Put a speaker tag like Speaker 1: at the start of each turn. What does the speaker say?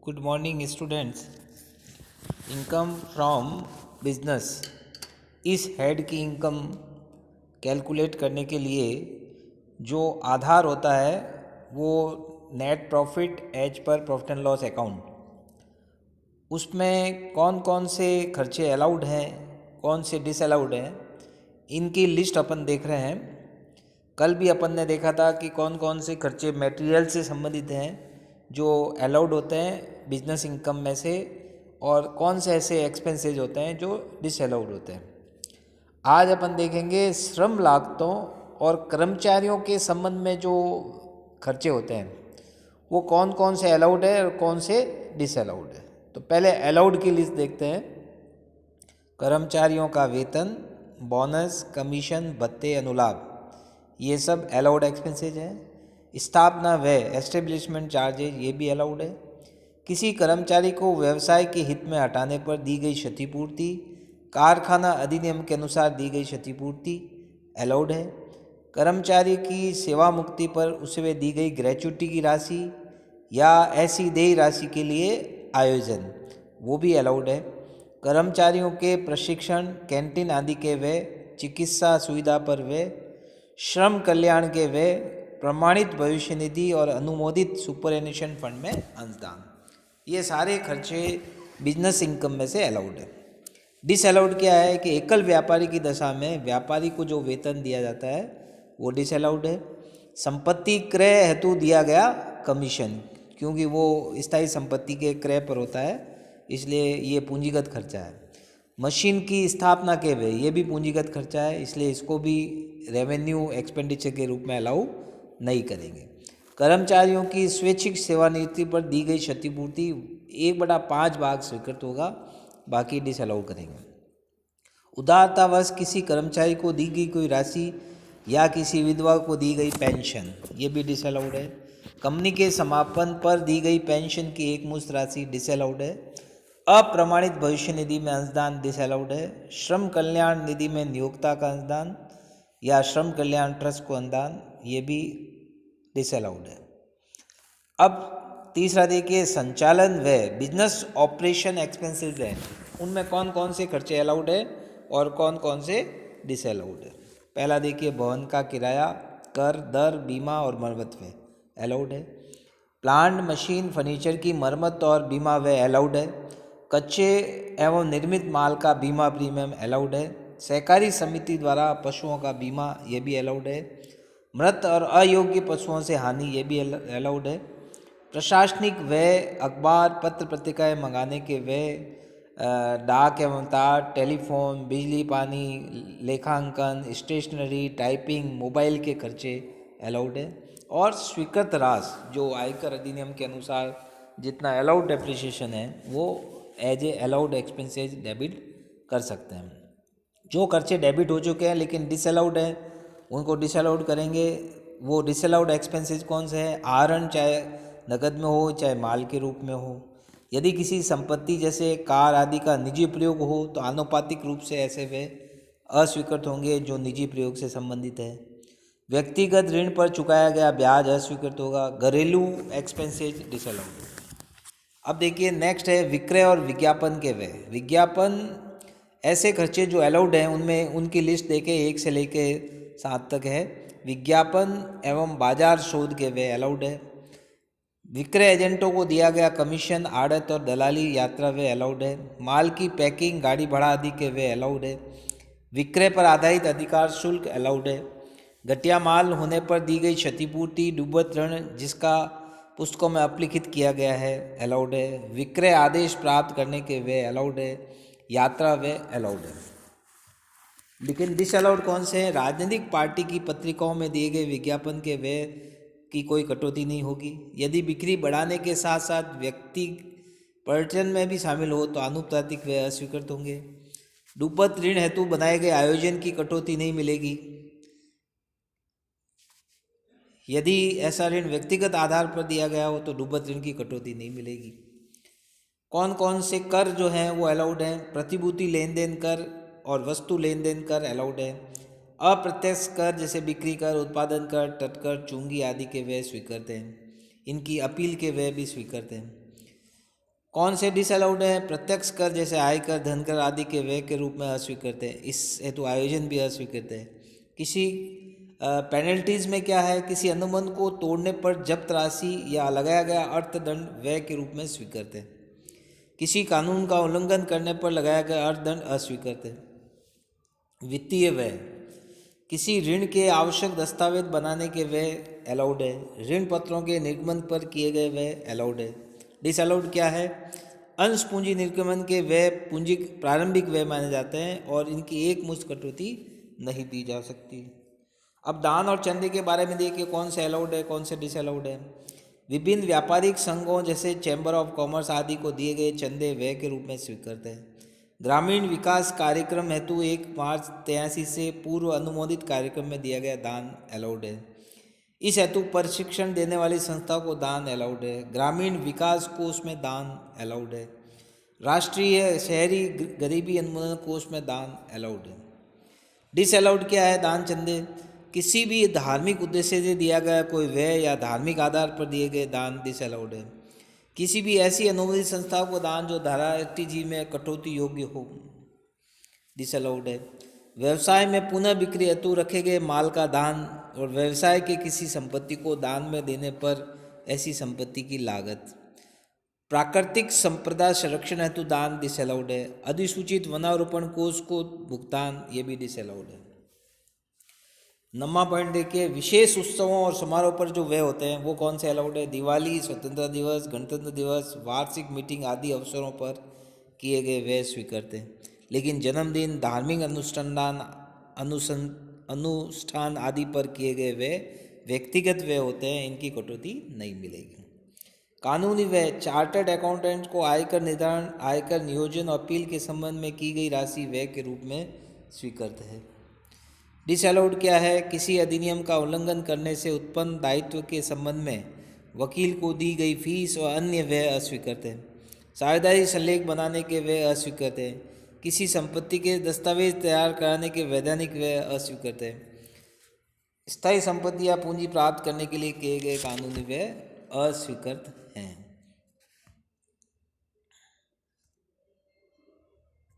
Speaker 1: Good morning students. Income from business, इस head की income calculate करने के लिए जो आधार होता है वो net profit as per profit and loss account. उसमें कौन कौन से खर्चे अलाउड हैं, कौन से डिसअलाउड हैं, इनकी लिस्ट अपन देख रहे हैं। कल भी अपन ने देखा था कि कौन कौन से खर्चे मटेरियल से संबंधित हैं जो अलाउड होते हैं बिजनेस इनकम में से, और कौन से ऐसे एक्सपेंसेस होते हैं जो डिसअलाउड होते हैं। आज अपन देखेंगे श्रम लागतों और कर्मचारियों के संबंध में जो खर्चे होते हैं वो कौन कौन से अलाउड है और कौन से डिसअलाउड है। तो पहले अलाउड की लिस्ट देखते हैं। कर्मचारियों का वेतन, बोनस, कमीशन, भत्ते, अनुलाभ, ये सब अलाउड एक्सपेंसेज हैं। स्थापना व्यय, एस्टेब्लिशमेंट चार्जेज, ये भी अलाउड है। किसी कर्मचारी को व्यवसाय के हित में हटाने पर दी गई क्षतिपूर्ति, कारखाना अधिनियम के अनुसार दी गई क्षतिपूर्ति अलाउड है। कर्मचारी की सेवा मुक्ति पर उसे दी गई ग्रेच्युटी की राशि या ऐसी देय राशि के लिए आयोजन, वो भी अलाउड है। कर्मचारियों के प्रशिक्षण, कैंटीन आदि के व्यय, चिकित्सा सुविधा पर व्यय, श्रम कल्याण के व्यय, प्रमाणित भविष्य निधि और अनुमोदित सुपरएन्यूशन फंड में अंशदान, ये सारे खर्चे बिजनेस इनकम में से अलाउड है। डिसअलाउड क्या है कि एकल व्यापारी की दशा में व्यापारी को जो वेतन दिया जाता है वो डिसअलाउड है। संपत्ति क्रय हेतु दिया गया कमीशन, क्योंकि वो स्थायी संपत्ति के क्रय पर होता है, इसलिए ये पूंजीगत खर्चा है। मशीन की स्थापना के व्यय, ये भी पूंजीगत खर्चा है, इसलिए इसको भी रेवेन्यू एक्सपेंडिचर के रूप में अलाउ नहीं करेंगे। कर्मचारियों की स्वैच्छिक सेवानिवृत्ति पर दी गई क्षतिपूर्ति 1/5 भाग स्वीकृत होगा, बाकी डिसअलाउ करेंगे। उदारतावश किसी कर्मचारी को दी गई कोई राशि या किसी विधवा को दी गई पेंशन, ये भी डिसअलाउड है। कंपनी के समापन पर दी गई पेंशन की एकमुश्त राशि डिसअलाउड है। अप्रमाणित भविष्य निधि में अंशदान डिसअलाउड है। श्रम कल्याण निधि में नियोक्ता का अंशदान या श्रम कल्याण ट्रस्ट को अनुदान, ये भी डिसअलाउड है। अब तीसरा देखिए, संचालन व्यय, बिजनेस ऑपरेशन एक्सपेंसेस हैं, उनमें कौन कौन से खर्चे अलाउड है और कौन कौन से डिसअलाउड है। पहला देखिए, भवन का किराया, कर, दर, बीमा और मरम्मत व्यय अलाउड है। प्लांट, मशीन, फर्नीचर की मरम्मत और बीमा व्यय अलाउड है। कच्चे एवं निर्मित माल का बीमा प्रीमियम अलाउड है। सहकारी समिति द्वारा पशुओं का बीमा, ये भी अलाउड है। मृत और अयोग्य पशुओं से हानि, ये भी अलाउड है। प्रशासनिक व्यय, अखबार, पत्र पत्रिकाएँ मंगाने के व्यय, डाक एवं तार, टेलीफोन, बिजली, पानी, लेखांकन, स्टेशनरी, टाइपिंग, मोबाइल के खर्चे अलाउड है। और स्वीकृत राशि जो आयकर अधिनियम के अनुसार जितना अलाउड डेप्रिसिएशन है वो as a allowed expenses debit कर सकते हैं। जो खर्चे डेबिट हो चुके हैं लेकिन डिसअलाउड हैं उनको डिसअलाउड करेंगे। वो डिसअलाउड एक्सपेंसेस कौन से हैं? आहरण, चाहे नकद में हो चाहे माल के रूप में हो। यदि किसी संपत्ति जैसे कार आदि का निजी प्रयोग हो तो आनुपातिक रूप से ऐसे वे अस्वीकृत होंगे जो निजी प्रयोग से संबंधित है। व्यक्तिगत ऋण पर चुकाया गया ब्याज अस्वीकृत होगा। घरेलू एक्सपेंसेस डिसअलाउड। अब देखिए नेक्स्ट है विक्रय और विज्ञापन के व्यय। विज्ञापन ऐसे खर्चे जो अलाउड हैं उनमें उनकी लिस्ट देके 1 से लेके 7 तक है। विज्ञापन एवं बाजार शोध के व्यय अलाउड है। विक्रय एजेंटों को दिया गया कमीशन, आड़त और दलाली, यात्रा व्यय अलाउड है। माल की पैकिंग, गाड़ी भाड़ा आदि के व्यय अलाउड है। विक्रय पर आधारित अधिकार शुल्क अलाउड है। घटिया माल होने पर दी गई क्षतिपूर्ति, डूबत ऋण जिसका पुस्तकों में अपलिखित किया गया है अलाउड है। विक्रय आदेश प्राप्त करने के व्यय अलाउड है। यात्रा व्यय अलाउड है। लेकिन डिसअलाउड कौन से हैं? राजनीतिक पार्टी की पत्रिकाओं में दिए गए विज्ञापन के व्यय की कोई कटौती नहीं होगी। यदि बिक्री बढ़ाने के साथ साथ व्यक्ति पर्यटन में भी शामिल हो तो आनुपातिक व्यय अस्वीकृत होंगे। डूबत ऋण हेतु बनाए गए आयोजन की कटौती नहीं मिलेगी। यदि ऐसा ऋण व्यक्तिगत आधार पर दिया गया हो तो डूबत ऋण की कटौती नहीं मिलेगी। कौन कौन से कर जो हैं वो अलाउड हैं? प्रतिभूति लेन देन कर और वस्तु लेन देन कर अलाउड है। अप्रत्यक्ष कर जैसे बिक्री कर, उत्पादन कर, तटकर, चूंगी आदि के व्यय स्वीकृत हैं। इनकी अपील के व्यय भी स्वीकृत हैं। कौन से डिसअलाउड हैं? प्रत्यक्ष कर जैसे आयकर, धनकर आदि के व्यय के रूप में अस्वीकृत है, इस हेतु आयोजन भी अस्वीकृत है। किसी पेनल्टीज़ में क्या है? किसी अनुबंध को तोड़ने पर जब्त राशि या लगाया गया अर्थदंड व्यय के रूप में स्वीकृत है। किसी कानून का उल्लंघन करने पर लगाया गया अर्थदंड अस्वीकृत है। वित्तीय व्यय, किसी ऋण के आवश्यक दस्तावेज बनाने के व्यय अलाउड है। ऋण पत्रों के निर्गमन पर किए गए व्यय अलाउड है। डिसअलाउड क्या है? अंश पूंजी निर्गमन के व्यय पूंजी प्रारंभिक व्यय माने जाते हैं और इनकी एक मुश्त कटौती नहीं दी जा सकती। अब दान और चंदे के बारे में देखिए, कौन से अलाउड है, कौन से डिसअलाउड है। विभिन्न व्यापारिक संघों जैसे चैम्बर ऑफ कॉमर्स आदि को दिए गए चंदे व्यय के रूप में स्वीकृत है। ग्रामीण विकास कार्यक्रम हेतु 1 मार्च 83 से पूर्व अनुमोदित कार्यक्रम में दिया गया दान अलाउड है। इस हेतु प्रशिक्षण देने वाली संस्था को दान अलाउड है। ग्रामीण विकास कोष में दान अलाउड है। राष्ट्रीय शहरी गरीबी उन्मूलन कोष में दान अलाउड है। डिसअलाउड क्या है? दान चंदे, किसी भी धार्मिक उद्देश्य से दिया गया कोई व्यय या धार्मिक आधार पर दिए गए दान डिसअलाउड है। किसी भी ऐसी अनुमोदित संस्था को दान जो धारा 80G में कटौती योग्य हो, डिसअलाउड है। व्यवसाय में पुनः बिक्री हेतु रखे गए माल का दान और व्यवसाय के किसी संपत्ति को दान में देने पर ऐसी संपत्ति की लागत। प्राकृतिक संपदा संरक्षण हेतु दान डिसअलाउड है। अधिसूचित वनारोपण कोष को भुगतान, ये भी डिसअलाउड है। 9वां पॉइंट देखिए, विशेष उत्सवों और समारोह पर जो व्यय होते हैं वो कौन से अलाउड है? दिवाली, स्वतंत्रता दिवस, गणतंत्र दिवस, वार्षिक मीटिंग आदि अवसरों पर किए गए व्यय स्वीकृत हैं। लेकिन जन्मदिन, धार्मिक अनुष्ठान आदि पर किए गए व्यय व्यक्तिगत व्यय होते हैं, इनकी कटौती नहीं मिलेगी। कानूनी व्यय, चार्टर्ड अकाउंटेंट को आयकर निर्धारण, आयकर नियोजन और अपील के संबंध में की गई राशि व्यय के रूप में स्वीकृत है। डिसअलाउड क्या है? किसी अधिनियम का उल्लंघन करने से उत्पन्न दायित्व के संबंध में वकील को दी गई फीस और अन्य व्यय अस्वीकृत है। साझेदारी संलेख बनाने के व्यय अस्वीकृत है। किसी संपत्ति के दस्तावेज तैयार कराने के वैधानिक व्यय अस्वीकृत है। स्थायी संपत्ति या पूंजी प्राप्त करने के लिए किए गए कानूनी व्यय अस्वीकृत